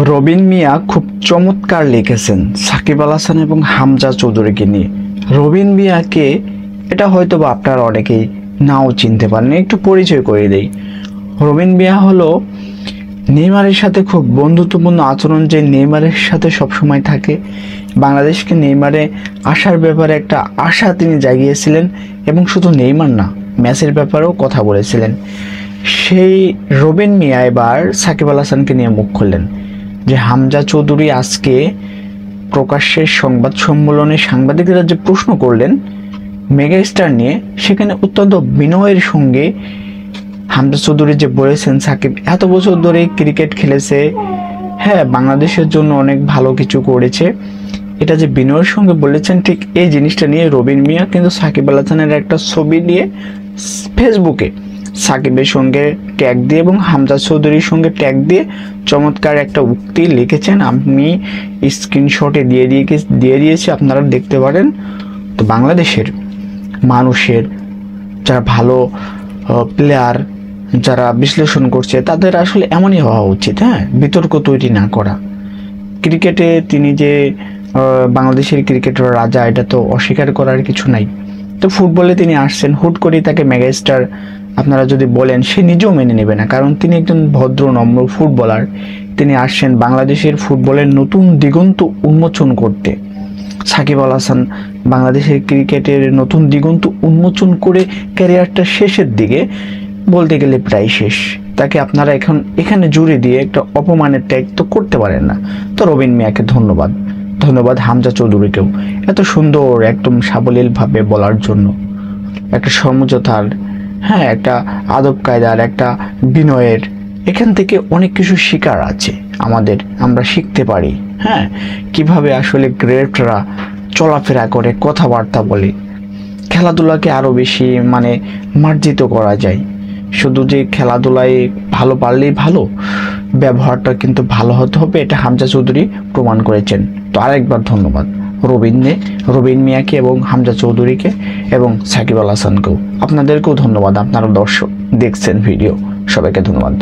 রবিন মিয়া খুব চমৎকার লিখেছেন সাকিব আল হাসান এবং হামজা চৌধুরীকে নিয়ে। রবিন মিয়াকে এটা হয়তো বা আপনারা অনেকেই নাও চিনতে পারেন, একটু পরিচয় করে দেই। রবিন মিয়া হলো নেইমারের সাথে খুব বন্ধুত্বপূর্ণ আচরণ, যে নেইমারের সাথে সবসময় থাকে। বাংলাদেশকে নেইমারে আসার ব্যাপারে একটা আশা তিনি জাগিয়েছিলেন এবং শুধু নেইমার না, ম্যাচের ব্যাপারেও কথা বলেছিলেন। সেই রবিন মিয়া এবার সাকিব আল হাসানকে নিয়ে মুখ খুললেন যে হামজা চৌধুরী আজকে প্রকাশ্যে সংবাদ সম্মেলনে সাংবাদিকরা যে প্রশ্ন করলেন মেগা স্টার নিয়ে, সেখানে অত্যন্ত বিনয়ের সঙ্গে হামজা চৌধুরী যে বলেছেন সাকিব এত বছর ধরে ক্রিকেট খেলেছে, হ্যাঁ বাংলাদেশের জন্য অনেক ভালো কিছু করেছে, এটা যে বিনয়ের সঙ্গে বলেছেন, ঠিক এই জিনিসটা নিয়ে রবিন মিয়া কিন্তু সাকিব আল হাসানের একটা ছবি নিয়ে ফেসবুকে সাকিবের সঙ্গে ট্যাগ দিয়ে এবং হামজা চৌধুরীর সঙ্গে ট্যাগ দিয়ে চমৎকার একটা উক্তি লিখেছেন। আমি স্ক্রিনশটে দিয়ে দিয়েছি, আপনারা দেখতে পারেন। তো বাংলাদেশের মানুষের যারা ভালো প্লেয়ার, যারা বিশ্লেষণ করছে, তাদের আসলে এমনই হওয়া উচিত, হ্যাঁ, বিতর্ক তৈরি না করা। ক্রিকেটে তিনি যে বাংলাদেশের ক্রিকেটের রাজা, এটা তো অস্বীকার করার কিছু নাই। তো ফুটবলে তিনি আসছেন, হুট করে তাকে মেগাস্টার আপনারা যদি বলেন, সে নিজেও মেনে নেবে না, কারণ তিনি একজন ভদ্র নম্র ফুটবলার। তিনি আসছেন বাংলাদেশের ফুটবলের নতুন দিগন্ত উন্মোচন করতে। সাকিব আল হাসান বাংলাদেশের ক্রিকেটের নতুন দিগন্ত উন্মোচন করে ক্যারিয়ারটা শেষের দিকে, বলতে গেলে প্রায় শেষ। তাকে আপনারা এখানে জুড়ে দিয়ে একটা অপমানের ট্যাগ তো করতে পারেন না। তো রবিন মিয়াকে ধন্যবাদ হামজা চৌধুরীকেও এত সুন্দর একদম সাবলীলভাবে বলার জন্য, একটা সমঝোতার, হ্যাঁ, একটা আদব কায়দার, একটা বিনয়ের, এখান থেকে অনেক কিছু শেখার আছে আমরা শিখতে পারি, হ্যাঁ, কিভাবে আসলে গ্রেটরা চলাফেরা করে, কথাবার্তা বলে, খেলাধুলাকে আরও বেশি মার্জিত করা যায়। শুধু যে খেলাধুলায় ভালো পারলেই ভালো, ব্যবহারটা কিন্তু ভালো হতে হবে, এটা হামজা চৌধুরী প্রমাণ করেছেন। তো আরেকবার ধন্যবাদ রবিন মিয়াকে এবং হামজা চৌধুরীকে এবং সাকিব আল হাসানকেও। আপনাদেরকেও ধন্যবাদ, আপনারা দর্শক দেখছেন ভিডিও, সবাইকে ধন্যবাদ।